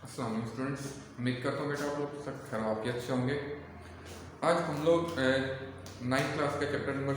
अस्सलाम वालेकुम स्टूडेंट्स, उम्मीद करता हूँ बेटा आप लोग सब खैरियत से होंगे। आज हम लोग 9th क्लास का चैप्टर नंबर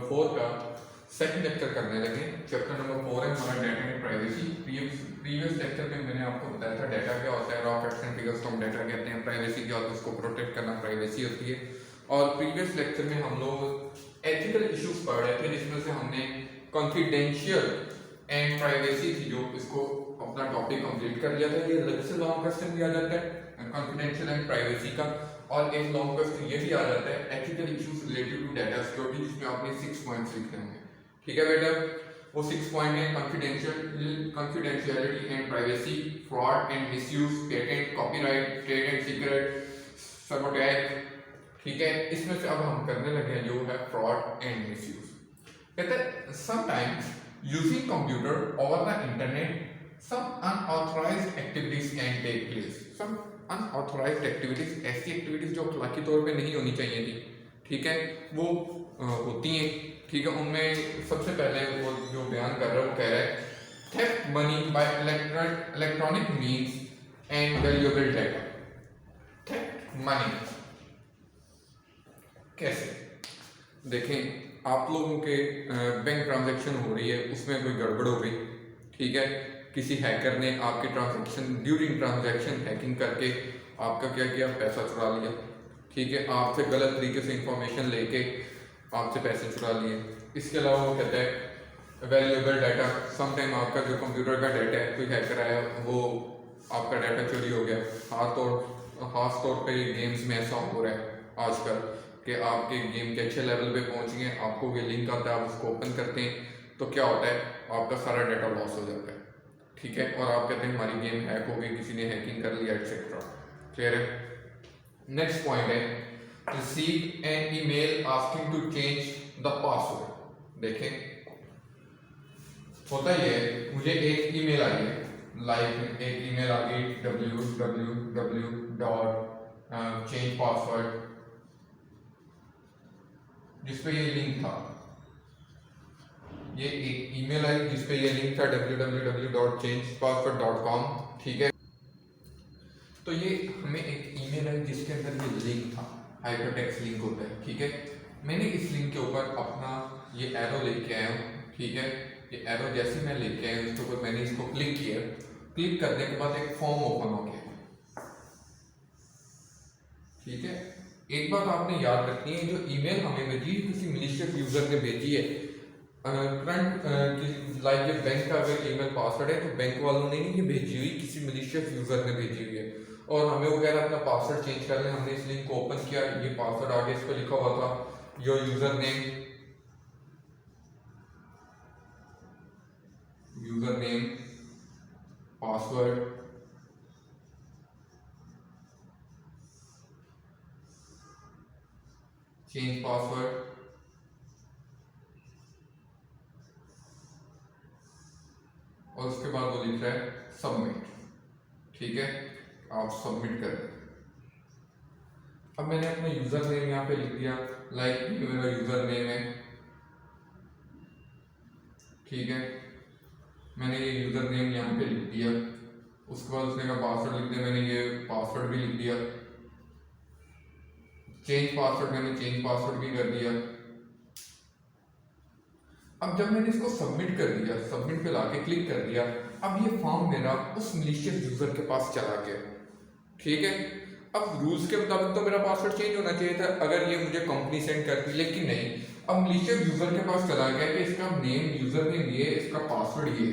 4 का सेकंड लेक्चर करने लगे। चैप्टर नंबर 4 है हमारा data and privacy. Previous lecture में मैंने आपको बताया था डाटा क्या होता है, रॉ फैक्ट्स एंड फिगर्स को हम डाटा कहते हैं, प्राइवेसी क्या होता है, उसको प्रोटेक्ट करना प्राइवेसी होती है। और प्रीवियस लेक्चर में हम लोग एथिकल इश्यूज पढ़ रहे थे, जिसमें से हमने कॉन्फिडेंशियल एंड प्राइवेसी थी जो इसको अपना टॉपिक कंप्लीट कर लिया था। ये अलग से लॉन्ग क्वेश्चन भी आ जाता है कॉन्फिडेंशियल एंड प्राइवेसी का, और एक लॉन्ग क्वेश्चन ये भी आ जाता है ethical issues related to data security, जिसमें आपने 6 पॉइंट्स लिखे होंगे। ठीक है बेटा, वो 6 पॉइंट है confidentiality and privacy, fraud and misuse, patent, copyright, trade and secret, cyber attack. ठीक है, इसमें से अब हम करने लगे हैं जो है फ्रॉड एंड मिसयूज। कहते हैं sometimes using computer over the internet some unauthorized activities can take place. Some unauthorized activities, ऐसी एक्टिविटीज जो अखलाकी तौर पे नहीं होनी चाहिए थी, ठीक है, वो होती हैं। ठीक है, उनमें सबसे पहले वो जो बयान कर रहा है वो कह रहा है theft money by electronic means and valuable data. Theft money कैसे? देखें, आप लोगों के बैंक ट्रांजैक्शन हो रही है, उसमें कोई गड़बड़ हो गई, ठीक है, किसी हैकर ने आपके ट्रांजैक्शन ड्यूरिंग ट्रांजैक्शन हैकिंग करके आपका क्या किया, पैसा चुरा लिया। ठीक है, आपसे गलत तरीके से इंफॉर्मेशन लेके आपसे पैसे चुरा लिए। इसके अलावा वो कहता है वैल्यूएबल डाटा, समटाइम आपका जो कंप्यूटर का डाटा है, कोई हैकर आया, वो आपका डाटा चोरी हो गया। खास तौर पे गेम्स में ऐसा हो रहा है आजकल कि आपके गेम के अच्छे लेवल पे पहुंच गए, आपको ये लिंक आता है, आप उसको ओपन करते हैं तो क्या होता है, आपका सारा डाटा लॉस हो जाता है। ठीक है, और आप कहते हैं हमारी गेम हैक हो गई, किसी ने हैकिंग कर लिया, एक्सेट्रा। क्लियर है? नेक्स्ट पॉइंट है receive an email asking to change the password. देखें, होता ही है, मुझे एक ईमेल आई है, लाइक एक ईमेल आ गई www.changepassword, जिसपे ये लिंक था, ये एक ईमेल आई जिसपे ये लिंक था www.changepassword.com। ठीक है, तो ये हमें एक ईमेल आई जिसके अंदर ये लिंक था, हाइपरटेक्स्ट लिंक होता है। ठीक है, मैंने इस लिंक के ऊपर अपना ये एरो लेके आया हूँ। ठीक है, ये एरो जैसे मैं लेके आया उसके ऊपर मैंने इसको क्लिक किया, क्लिक करने के बाद एक फॉर्म ओपन हो गया। ठीक है, एक बात आपने याद रखनी है, जो ईमेल हमें भेजी किसी मिलिशियस यूजर ने भेजी है, करंट लाइक ये बैंक का अगर ईमेल पासवर्ड है तो बैंक वालों ने नहीं ये भेजी हुई, किसी मिलिशियस यूजर ने भेजी हुई है। और हमें वो कह रहा अपना पासवर्ड चेंज कर लें। हमने इस लिंक को ओपन किया, ये पासवर्ड आगे इस पर लिखा हुआ था your user name password, change password, और उसके बाद वो लिख रहा है सबमिट। ठीक है, आप सबमिट कर दें। अब मैंने अपना यूजर नेम यहाँ पे लिख दिया, लाइक ये मेरा यूजर नेम है। ठीक है, मैंने ये यूजर नेम यहाँ पे लिख दिया, उसके बाद उसने कहा पासवर्ड लिख दिया, मैंने ये पासवर्ड भी लिख दिया। चेंज पासवर्ड, मैंने चेंज पासवर्ड भी कर दिया। अब जब मैंने इसको सबमिट कर दिया, सबमिट पे लाके क्लिक कर दिया, अब ये फॉर्म मेरा उस मिलिशियस यूजर के पास चला गया। ठीक है, अब रूल्स के मुताबिक तो मेरा पासवर्ड चेंज होना चाहिए था अगर ये मुझे कंपनी सेंड करती, लेकिन नहीं, अब मिलिशियस यूजर के पास चला गया कि इसका नेम, यूजर नेम ये, इसका पासवर्ड ये।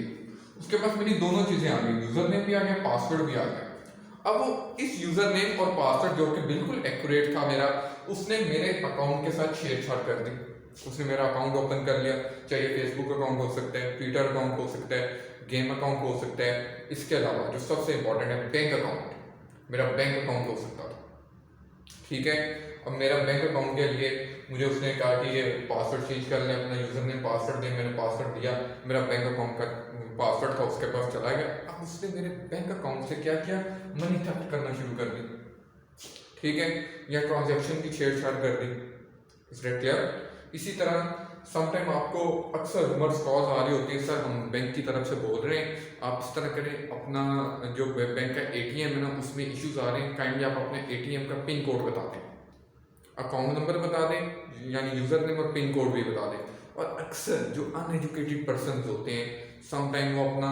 उसके पास मेरी दोनों चीजें आ गई, यूजर नेम भी आ गया, पासवर्ड भी आ गया। अब वो इस यूजर नेम और पासवर्ड जो कि बिल्कुल एक्यूरेट था मेरा, उसने मेरे अकाउंट के साथ छेड़छाड़ कर दी। उसने मेरा अकाउंट ओपन कर लिया, चाहे फेसबुक अकाउंट हो सकता है, ट्विटर अकाउंट हो सकता है, गेम अकाउंट हो सकता है, इसके अलावा जो सबसे इंपॉर्टेंट है बैंक अकाउंट, मेरा बैंक अकाउंट हो सकता था। ठीक है, अब मेरा बैंक अकाउंट के लिए मुझे उसने कहा कि ये पासवर्ड चेंज कर ले, अपना यूजर नेम पासवर्ड दे, मैंने पासवर्ड दिया, मेरा बैंक अकाउंट का पासवर्ड था उसके पास चला गया। अब उसने मेरे बैंक अकाउंट से क्या किया, मनी थेफ्ट करना शुरू कर दी। ठीक है, या ट्रांजैक्शन की छेड़छाड़ कर दी। क्लियर? इसी तरह समटाइम आपको अक्सर रूमर्स कॉल्स आ रही होती है, सर हम बैंक की तरफ से बोल रहे हैं, आप इस तरह करें, अपना जो बैंक का एटीएम है ना उसमें इश्यूज आ रहे हैं, काइंडली आप अपने एटीएम का पिन कोड बता दें, अकाउंट नंबर बता दें, यानी यूज़र नेम और पिन कोड भी बता दें। और अक्सर जो अनएजुकेटेड पर्सन होते हैं समटाइम वो अपना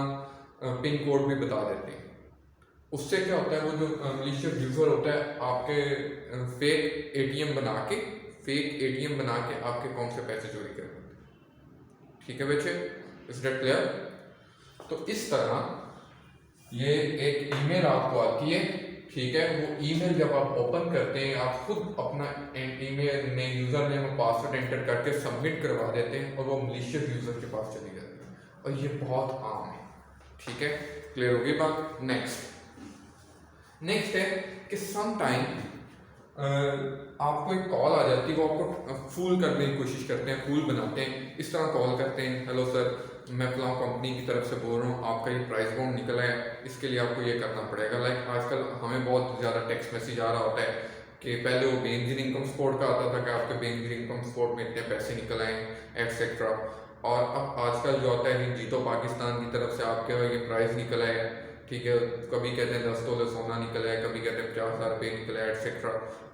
पिन कोड भी बता देते हैं। उससे क्या होता है, वो जो मलिशियस यूज़र होता है आपके फेक एटीएम बना के आपके अकाउंट से पैसे चोरी कर लेते हैं। ठीक है बच्चे, इज दैट क्लियर? तो इस तरह ये एक ईमेल आपको आती है, ठीक है, वो ईमेल जब आप ओपन करते हैं आप खुद अपना ईमेल में यूज़र नेम और पासवर्ड एंटर करके सबमिट करवा देते हैं और वो मलिशियस यूज़र के पास चली जाती है, और ये बहुत आम है। ठीक है, क्लियर होगी बात? नेक्स्ट है कि सम टाइम आपको एक कॉल आ जाती है, वो आपको फूल करने की कोशिश करते हैं, फूल बनाते हैं, इस तरह कॉल करते हैं, हेलो सर मैं फलां कंपनी की तरफ से बोल रहा हूँ, आपका ये प्राइस बाउंड निकला है, इसके लिए आपको ये करना पड़ेगा। लाइक आजकल हमें बहुत ज़्यादा टेक्स्ट मैसेज आ रहा होता है कि पहले वो बेनजीर इनकम सपोर्ट का आता था कि आपके बेनजीर इनकम सपोर्ट में इतने पैसे निकल आए एक्सेट्रा, और अब आजकल जो होता है कि जीतो पाकिस्तान की तरफ से आपके ये प्राइस निकला है, ठीक है, कभी कहते हैं 10 तोले सोना निकला है, कभी कहते हैं 50,000 रुपये निकला है एक्सेट्रा।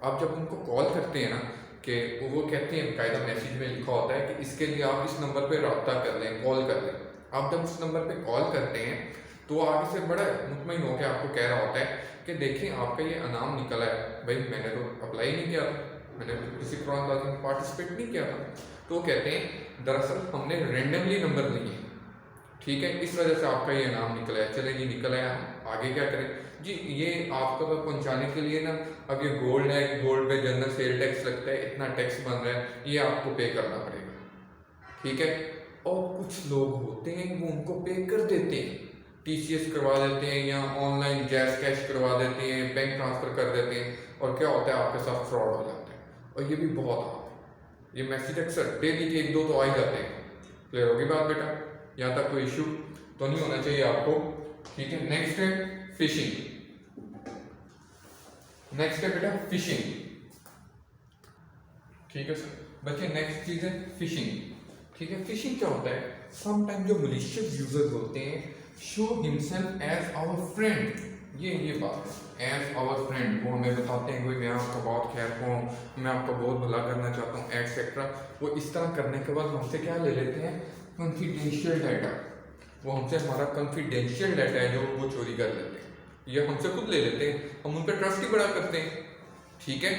आप जब उनको कॉल करते हैं ना कि वो कहते हैं, कायदा मैसेज में लिखा होता है कि इसके लिए आप इस नंबर पे रब्ता कर लें, कॉल कर लें। आप जब उस नंबर पे कॉल करते हैं तो वो आगे से बड़ा मुतमईन होकर आपको कह रहा होता है कि देखिए आपका ये इनाम निकला है, भाई मैंने तो अप्लाई नहीं किया था, मैंने तो किसी कुरानबाजी में पार्टिसिपेट नहीं किया था। तो वो कहते हैं दरअसल हमने रेंडमली नंबर लिए, ठीक है, इस वजह से आपका ये इनाम निकला है, चले जी निकला है, हम आगे क्या करें जी, ये आपको तक पहुंचाने के लिए ना अब ये गोल्ड है, गोल्ड पे जनरल सेल टैक्स लगता है, इतना टैक्स बन रहा है, ये आपको पे करना पड़ेगा। ठीक है, और कुछ लोग होते हैं वो उनको पे कर देते हैं, टीसीएस करवा देते हैं या ऑनलाइन जैस कैश करवा देते हैं, बैंक ट्रांसफर कर देते हैं, और क्या होता है आपके साथ फ्रॉड हो जाता है, और ये भी बहुत आम है। ये मैसेज अक्सर डेली के 1-2 तो आ ही जाते हैं। क्लियर होगी बात बेटा? यहाँ तक कोई इशू तो नहीं होना चाहिए आपको। ठीक है, नेक्स्ट है फिशिंग। नेक्स्ट है बेटा फिशिंग। ठीक है सर बच्चे, नेक्स्ट चीज है फिशिंग। ठीक है, फिशिंग क्या होता है, समटाइम जो मलिशियस यूजर्स होते हैं show himself as our friend, ये बात है, एज आवर फ्रेंड, वो हमें बताते हैं कि मैं आपका बहुत खैर हूँ, मैं आपका बहुत भला करना चाहता हूँ एक्सेट्रा। वो इस तरह करने के बाद हमसे क्या ले लेते हैं, कॉन्फिडेंशियल डाटा, वो हमसे हमारा कॉन्फिडेंशियल डाटा है जो वो चोरी कर लेते हैं, ये हमसे खुद ले लेते हैं, हम उन पर ट्रस्ट ही बड़ा करते हैं। ठीक है,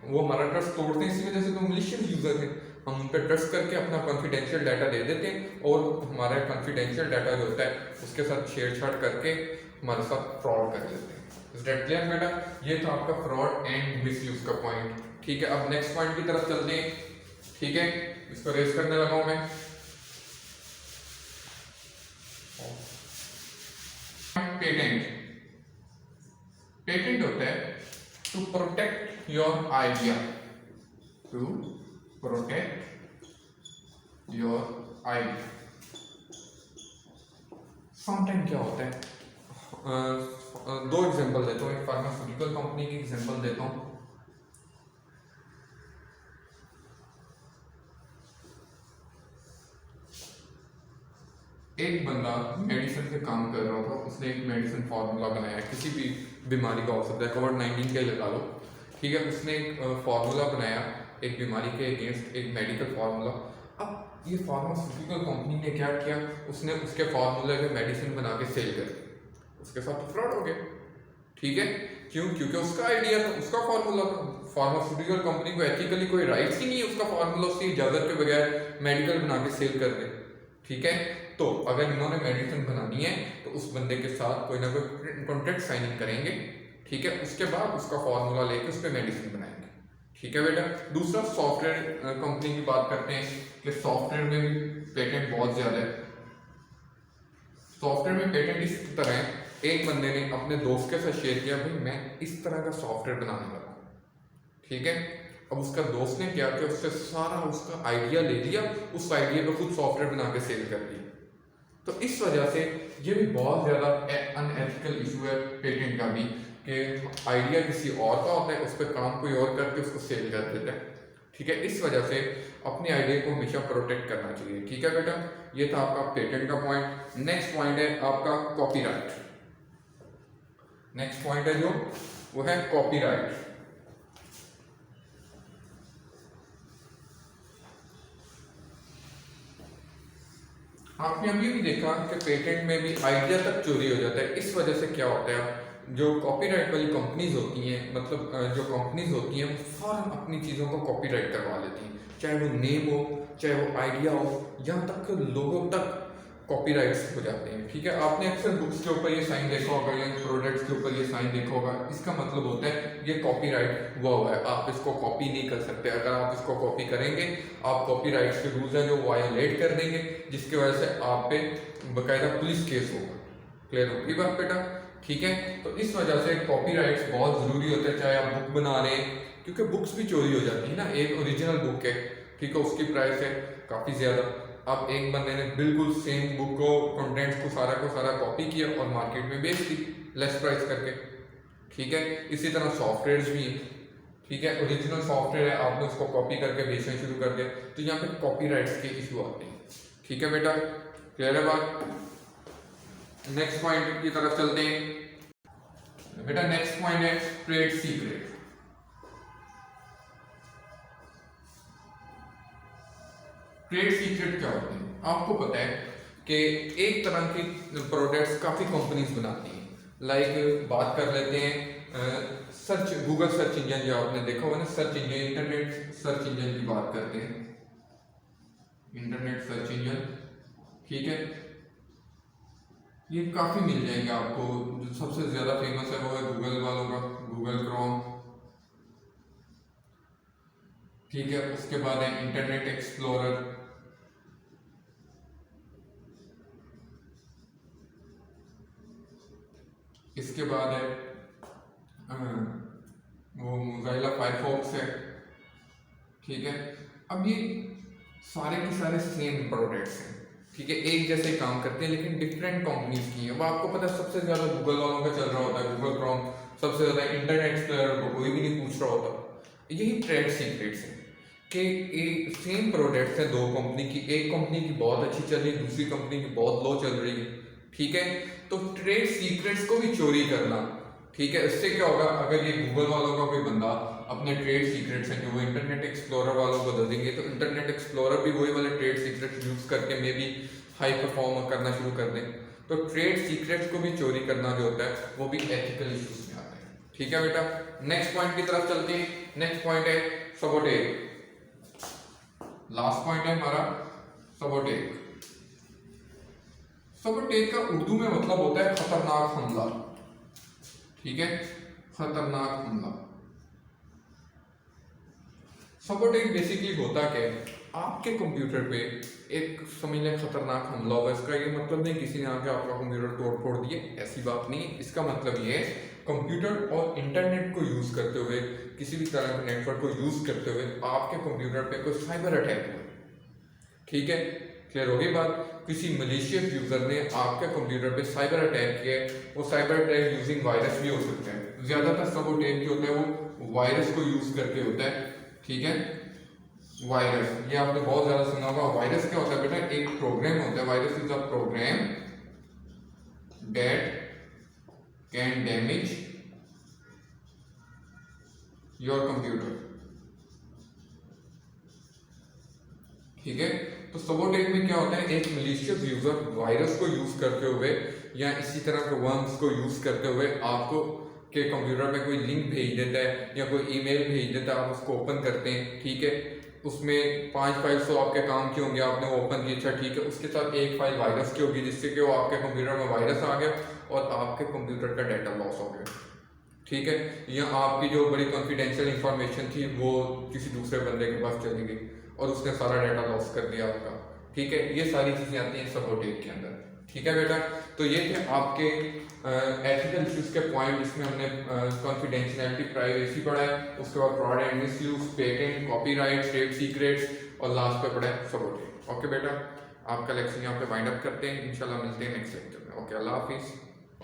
वो हमारा ट्रस्ट तोड़ते हैं, इसी वजह से तो मलिशियस यूजर है, हम उन पर ट्रस्ट करके अपना कॉन्फिडेंशियल डाटा दे देते हैं, और हमारा कॉन्फिडेंशियल डाटा जो होता है उसके साथ छेड़छाड़ करके हमारे साथ फ्रॉड कर लेते हैं। इज दैट क्लियर बेटा? ये था आपका फ्रॉड एंड मिसयूज का पॉइंट। ठीक है, अब नेक्स्ट पॉइंट की तरफ चलते हैं। ठीक है, इसको रेस करने लगा हूं मैं। पेटेंट। पेटेंट होता है to protect your idea, to protect your idea. Sometime क्या होता है, दो एग्जांपल देता हूँ, एक फार्मास्यूटिकल कंपनी की एग्जांपल देता हूँ। एक बंदा मेडिसिन पे काम कर रहा था, उसने एक मेडिसिन फार्मूला बनाया, किसी भी बीमारी का हो सकता है, कोविड-19 का ही लगा लो। ठीक है, उसने एक फार्मूला बनाया एक बीमारी के अगेंस्ट, एक मेडिकल फार्मूला। अब ये फार्मास्यूटिकल कंपनी ने क्या किया, उसने उसके फार्मूले पे मेडिसिन बना के सेल कर दी, उसके साथ तो फ्रॉड हो गया। ठीक है, क्यों? क्योंकि उसका आइडिया था, उसका फार्मूला था। फार्मास्यूटिकल कंपनी को एथिकली कोई राइट्स ही नहीं है उसका फार्मूला उसकी इजाजत के बगैर मेडिकल बना के सेल कर दे। ठीक है, तो अगर इन्होंने मेडिसिन बनानी है तो उस बंदे के साथ कोई ना कोई कॉन्ट्रैक्ट साइनिंग करेंगे। ठीक है, उसके बाद उसका फार्मूला लेके उस पर मेडिसिन बनाएंगे। ठीक है बेटा, दूसरा सॉफ्टवेयर कंपनी की बात करते हैं कि सॉफ्टवेयर में भी पेटेंट बहुत ज्यादा है। सॉफ्टवेयर में पेटेंट इस तरह है, एक बंदे ने अपने दोस्त के साथ शेयर किया, भाई मैं इस तरह का सॉफ्टवेयर बनाने लगा। ठीक है, अब उसका दोस्त ने क्या किया, उससे सारा उसका आइडिया ले लिया, उस आइडिया पे खुद सॉफ्टवेयर बना के सेल कर दिया। तो इस वजह से ये भी बहुत ज्यादा अनएथिकल इशू है पेटेंट का भी, कि आइडिया किसी और का होता है, उस पर काम कोई और करके उसको सेल कर देता है। ठीक है, इस वजह से अपनी आइडिया को हमेशा प्रोटेक्ट करना चाहिए। ठीक है बेटा, ये था आपका पेटेंट का पॉइंट। नेक्स्ट पॉइंट है आपका कॉपीराइट। नेक्स्ट पॉइंट है जो वो है कॉपीराइट। आपने अभी भी देखा कि पेटेंट में भी आइडिया तक चोरी हो जाता है। इस वजह से क्या होता है, जो कॉपीराइट वाली कंपनीज होती हैं, मतलब जो कंपनीज होती हैं, वो फौरन अपनी चीज़ों को कॉपीराइट करवा लेती हैं, चाहे वो नेम हो, चाहे वो आइडिया हो, यहाँ तक कि लोगों तक कॉपीराइट्स हो जाते हैं। ठीक है, आपने अक्सर बुक्स के ऊपर ये साइन देखा होगा या प्रोडक्ट्स के ऊपर ये साइन देखा होगा। इसका मतलब होता है ये कॉपीराइट हुआ हुआ है, आप इसको कॉपी नहीं कर सकते। अगर आप इसको कॉपी करेंगे, आप कॉपीराइट्स के रूल्स हैं जो वायोलेट कर देंगे, जिसकी वजह से आप पे बाकायदा पुलिस केस होगा। क्लियर होगी बात बेटा? ठीक है, तो इस वजह से कॉपीराइट्स बहुत ज़रूरी होते हैं, चाहे आप बुक बना रहे हैं, क्योंकि बुक्स भी चोरी हो जाती है ना। एक ओरिजिनल बुक है, ठीक है, उसकी प्राइस है काफ़ी ज़्यादा। अब एक बंदे ने बिल्कुल सेम बुक को, कंटेंट्स को सारा कॉपी किया और मार्केट में बेच दी लेस प्राइस करके। ठीक है, इसी तरह सॉफ्टवेयर्स भी हैं। ठीक है, ओरिजिनल सॉफ्टवेयर है, आपने उसको कॉपी करके बेचना शुरू कर दिया, तो यहाँ पे कॉपीराइट्स के इशू आते हैं। ठीक है बेटा, क्लियर है बात? नेक्स्ट पॉइंट की तरफ चलते हैं बेटा। नेक्स्ट पॉइंट है ट्रेड सीक्रेट। ट्रेड सीक्रेट क्या होते हैं? आपको पता है कि एक तरह की प्रोडक्ट्स काफ़ी कंपनीज बनाती हैं। लाइक बात कर लेते हैं सर्च, गूगल सर्च इंजन, जो आपने देखा होगा ना, search engine, internet search engine की बात करते हैं, इंटरनेट सर्च इंजन। ठीक है, ये काफ़ी मिल जाएंगे आपको। जो सबसे ज़्यादा फेमस है वो है गूगल वालों का, गूगल क्रोम। ठीक है, उसके बाद है इंटरनेट एक्सप्लोरर। इसके बाद है वो मोज़ाइला फायरफॉक्स है। ठीक है, अब ये सारे के सारे सेम प्रोडक्ट्स हैं। ठीक है, एक जैसे काम करते हैं लेकिन डिफरेंट कंपनीज की है। वो आपको पता है सबसे ज़्यादा गूगल वालों का चल रहा होता है, गूगल क्रोम सबसे ज़्यादा, इंटरनेट एक्सप्लोरर को कोई भी नहीं पूछ रहा होता। यही ट्रेड सीक्रेट्स हैं कि एक सेम प्रोडक्ट्स हैं दो कंपनी की, एक कंपनी की बहुत अच्छी चल रही है, दूसरी कंपनी की बहुत लो चल रही है। ठीक है, तो ट्रेड सीक्रेट्स को भी चोरी करना, ठीक है, इससे क्या होगा, अगर ये गूगल वालों का कोई बंदा अपने ट्रेड सीक्रेट्स हैं जो वो इंटरनेट एक्सप्लोरर वालों को दे देंगे, तो इंटरनेट एक्सप्लोरर भी वही वाले ट्रेड सीक्रेट्स यूज करके मे भी हाई परफॉर्म करना शुरू कर दें। तो ट्रेड सीक्रेट्स को भी चोरी करना जो होता है वो भी एथिकल इश्यूज में आता है। ठीक है बेटा, नेक्स्ट पॉइंट की तरफ चलते हैं। नेक्स्ट पॉइंट है सबोटेज। लास्ट पॉइंट है हमारा सबोटेज। सबोटेज का उर्दू में मतलब होता है खतरनाक हमला। ठीक है, खतरनाक हमला। सबोटेज बेसिकली होता क्या है, आपके कंप्यूटर पे एक समझ लें खतरनाक हमला हुआ। इसका ये मतलब नहीं किसी ने आके आपका कंप्यूटर तोड़ फोड़ दिए, ऐसी बात नहीं। इसका मतलब ये है कंप्यूटर और इंटरनेट को यूज करते हुए, किसी भी तरह के नेटवर्क को यूज करते हुए आपके कंप्यूटर पे कोई साइबर अटैक हुआ। ठीक है, क्लियर होगी बात? किसी मलेशियस यूजर ने आपके कंप्यूटर पे साइबर अटैक किया है। वो साइबर अटैक यूजिंग वायरस भी हो सकता है। ज्यादातर सबोटेज जो होता है वो वायरस को यूज करके होता है। ठीक है, वायरस, ये आपने बहुत ज्यादा सुना होगा। वायरस क्या होता है बेटा, एक प्रोग्राम होता है। Virus is a program that can damage your computer. ठीक है, तो सबोटेज में क्या होता है, एक मलिशियस यूजर वायरस को यूज करते हुए या इसी तरह के वर्म्स को यूज करते हुए आपको के कंप्यूटर में कोई लिंक भेज देता है या कोई ईमेल भेज देता है, आप उसको ओपन करते हैं। ठीक है, उसमें 5 फाइल्स तो आपके काम की होंगे, आपने वो ओपन की, अच्छा ठीक है, उसके साथ एक फाइल वायरस की होगी जिससे कि वो आपके कंप्यूटर में वायरस आ गया और आपके कंप्यूटर का डाटा लॉस हो गया। ठीक है, या आपकी जो बड़ी कॉन्फिडेंशियल इंफॉर्मेशन थी वो किसी दूसरे बंदे के पास चली गई और उसने सारा डाटा लॉस कर दिया आपका। ठीक है, ये सारी चीजें आती हैं सबोटेज के अंदर। ठीक है बेटा, तो ये थे आपके एथिकल इश्यूज के पॉइंट, जिसमें हमने कॉन्फिडेंशियलिटी, प्राइवेसी पढ़ा है, उसके बाद fraud and misuse, patent, copyright, trade secrets और लास्ट पे पढ़ा है सबोटेज। ओके बेटा, आपका लेक्चर यहाँ पे वाइंड अप करते हैं, इंशाल्लाह मिलते हैं नेक्स्ट लेक्चर में। ओके, अल्लाह हाफिज।